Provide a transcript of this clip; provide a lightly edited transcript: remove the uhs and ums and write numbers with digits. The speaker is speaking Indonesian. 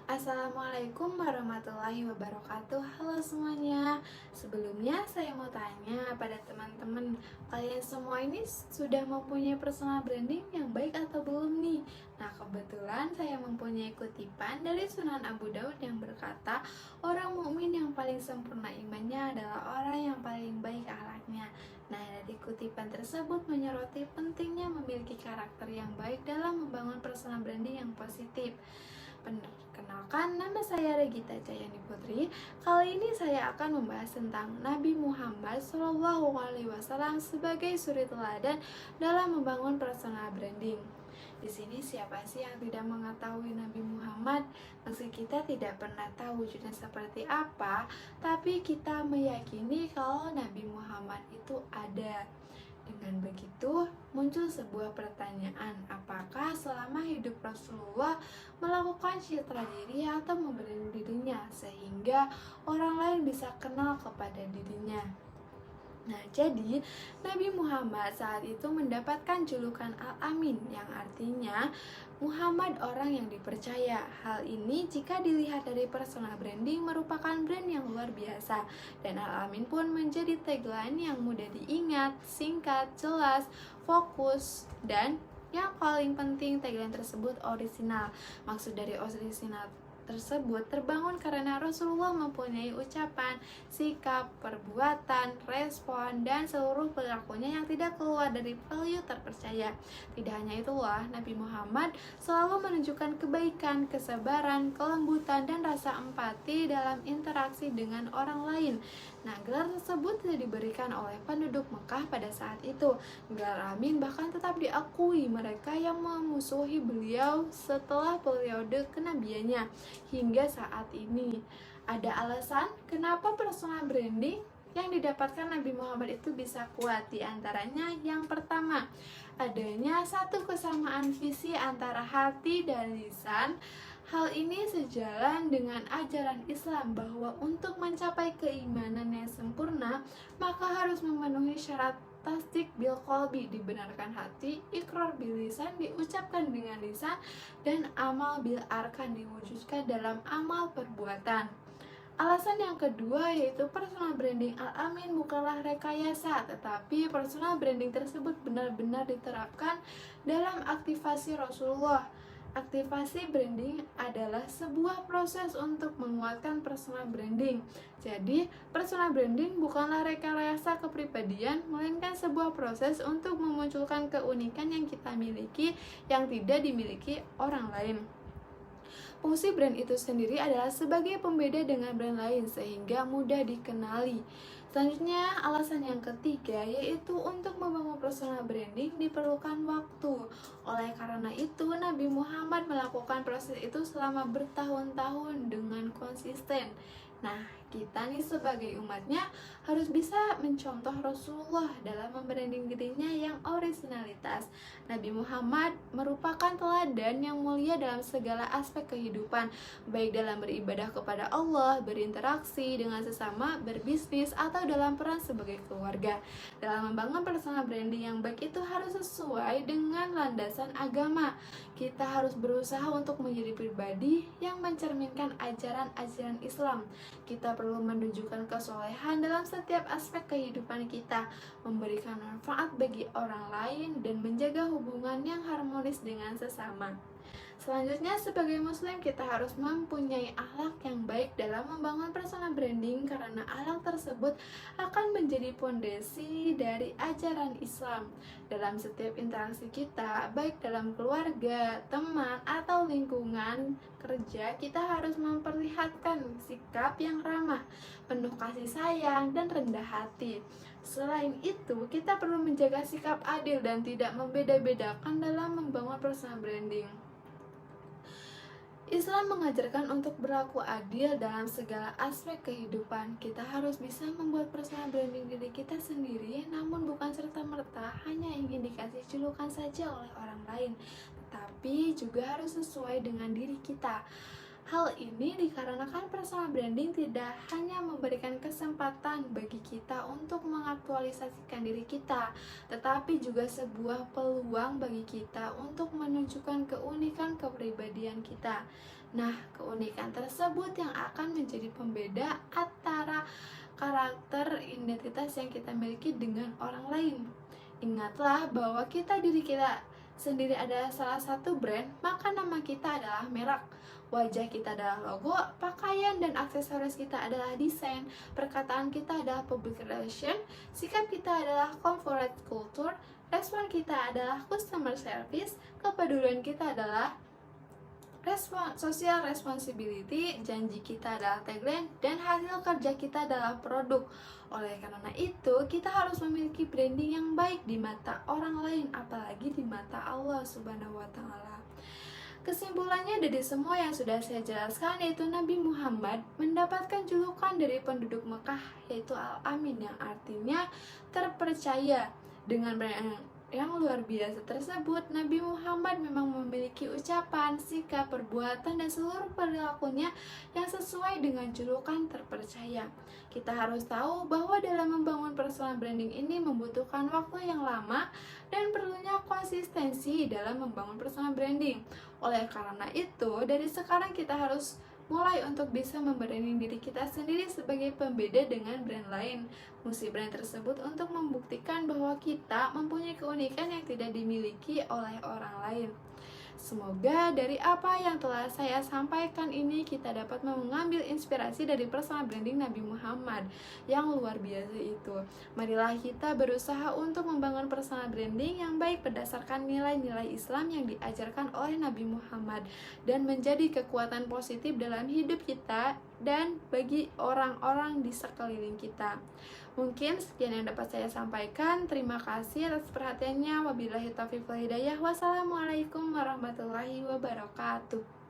Assalamualaikum warahmatullahi wabarakatuh. Halo semuanya. Sebelumnya saya mau tanya pada teman-teman, kalian semua ini sudah mempunyai personal branding yang baik atau belum nih? Nah, kebetulan saya mempunyai kutipan dari Sunan Abu Daud yang berkata, orang mukmin yang paling sempurna imannya adalah orang yang paling baik akhlaknya. Nah, dari kutipan tersebut menyoroti pentingnya memiliki karakter yang baik dalam membangun personal branding yang positif. Perkenalkan, nama saya Regita Jayani Putri. Kali ini saya akan membahas tentang Nabi Muhammad SAW sebagai suri teladan dalam membangun personal branding. Di sini siapa sih yang tidak mengetahui Nabi Muhammad? Meski kita tidak pernah tahu wujudnya seperti apa, tapi kita meyakini kalau Nabi Muhammad itu ada. Dengan begitu, muncul sebuah pertanyaan, apakah selama hidup Rasulullah melakukan citra diri atau membranding dirinya sehingga orang lain bisa kenal kepada dirinya? Nah, jadi Nabi Muhammad saat itu mendapatkan julukan Al-Amin yang artinya Muhammad orang yang dipercaya. Hal ini jika dilihat dari personal branding merupakan brand yang luar biasa. Dan Al-Amin pun menjadi tagline yang mudah diingat, singkat, jelas, fokus, dan yang paling penting tagline tersebut orisinal. Maksud dari orisinal tersebut terbangun karena Rasulullah mempunyai ucapan, sikap, perbuatan, respon, dan seluruh perilakunya yang tidak keluar dari value terpercaya. Tidak hanya itulah, Nabi Muhammad selalu menunjukkan kebaikan, kesabaran, kelembutan, dan rasa empati dalam interaksi dengan orang lain. Nah, gelar tersebut tidak diberikan oleh penduduk Mekah pada saat itu. Gelar Amin bahkan tetap diakui mereka yang memusuhi beliau setelah periode kenabiannya hingga saat ini. Ada alasan kenapa personal branding yang didapatkan Nabi Muhammad itu bisa kuat. Di antaranya yang pertama, adanya satu kesamaan visi antara hati dan lisan. Hal ini sejalan dengan ajaran Islam bahwa untuk mencapai keimanan yang sempurna, maka harus memenuhi syarat tasdik bil qalbi, dibenarkan hati, ikrar bil lisan, diucapkan dengan lisan, dan amal bil arkan, diwujudkan dalam amal perbuatan. Alasan yang kedua yaitu personal branding Al-Amin bukanlah rekayasa, tetapi personal branding tersebut benar-benar diterapkan dalam aktivasi Rasulullah. Aktivasi branding adalah sebuah proses untuk menguatkan personal branding. Jadi, personal branding bukanlah rekayasa kepribadian, melainkan sebuah proses untuk memunculkan keunikan yang kita miliki yang tidak dimiliki orang lain. Fungsi brand itu sendiri adalah sebagai pembeda dengan brand lain sehingga mudah dikenali. Selanjutnya, alasan yang ketiga yaitu untuk membangun personal branding diperlukan waktu. Oleh karena itu, Nabi Muhammad melakukan proses itu selama bertahun-tahun dengan konsisten. Nah, kita nih sebagai umatnya harus bisa mencontoh Rasulullah dalam membranding dirinya yang originalitas. Nabi Muhammad merupakan teladan yang mulia dalam segala aspek kehidupan, baik dalam beribadah kepada Allah, berinteraksi dengan sesama, berbisnis, atau dalam peran sebagai keluarga. Dalam membangun personal branding yang baik itu harus sesuai dengan landasan agama. Kita harus berusaha untuk menjadi pribadi yang mencerminkan ajaran-ajaran Islam. Kita perlu menunjukkan kesolehan dalam setiap aspek kehidupan kita, memberikan manfaat bagi orang lain, dan menjaga hubungan yang harmonis dengan sesama. Selanjutnya, sebagai muslim kita harus mempunyai akhlak yang baik dalam membangun personal branding karena akhlak tersebut akan menjadi pondasi dari ajaran Islam. Dalam setiap interaksi kita, baik dalam keluarga, teman, atau lingkungan kerja, kita harus memperlihatkan sikap yang ramah, penuh kasih sayang, dan rendah hati. Selain itu, kita perlu menjaga sikap adil dan tidak membeda-bedakan dalam membangun personal branding. Islam mengajarkan untuk berlaku adil dalam segala aspek kehidupan. Kita harus bisa membuat personal branding diri kita sendiri, namun bukan serta-merta hanya ingin dikasih julukan saja oleh orang lain, tetapi juga harus sesuai dengan diri kita. Hal ini dikarenakan personal branding tidak hanya memberikan kesempatan bagi kita untuk mengaktualisasikan diri kita, tetapi juga sebuah peluang bagi kita untuk menunjukkan keunikan kepribadian kita. Nah, keunikan tersebut yang akan menjadi pembeda antara karakter identitas yang kita miliki dengan orang lain. Ingatlah bahwa diri kita sendiri adalah salah satu brand, maka nama kita adalah merek. Wajah kita adalah logo, pakaian dan aksesoris kita adalah desain, perkataan kita adalah public relation, sikap kita adalah corporate culture, respon kita adalah customer service, kepedulian kita adalah social responsibility, janji kita adalah tagline, dan hasil kerja kita adalah produk. Oleh karena itu, kita harus memiliki branding yang baik di mata orang lain, apalagi di mata Allah Subhanahu wa Ta'ala. Kesimpulannya dari semua yang sudah saya jelaskan, yaitu Nabi Muhammad mendapatkan julukan dari penduduk Mekah, yaitu Al-Amin, yang artinya terpercaya. Dengan brand yang luar biasa tersebut, Nabi Muhammad memang memiliki ucapan, sikap, perbuatan, dan seluruh perilakunya yang sesuai dengan julukan terpercaya. Kita harus tahu bahwa dalam membangun personal branding ini membutuhkan waktu yang lama dan perlunya konsistensi dalam membangun personal branding. Oleh karena itu, dari sekarang kita harus mulai untuk bisa membranding diri kita sendiri sebagai pembeda dengan brand lain. Fungsi brand tersebut untuk membuktikan bahwa kita mempunyai keunikan yang tidak dimiliki oleh orang lain. Semoga dari apa yang telah saya sampaikan ini kita dapat mengambil inspirasi dari personal branding Nabi Muhammad yang luar biasa itu. Marilah kita berusaha untuk membangun personal branding yang baik berdasarkan nilai-nilai Islam yang diajarkan oleh Nabi Muhammad dan menjadi kekuatan positif dalam hidup kita dan bagi orang-orang di sekeliling kita. Mungkin sekian yang dapat saya sampaikan. Terima kasih atas perhatiannya. Wabillahi taufiq wal hidayah. Wassalamualaikum warahmatullahi wabarakatuh.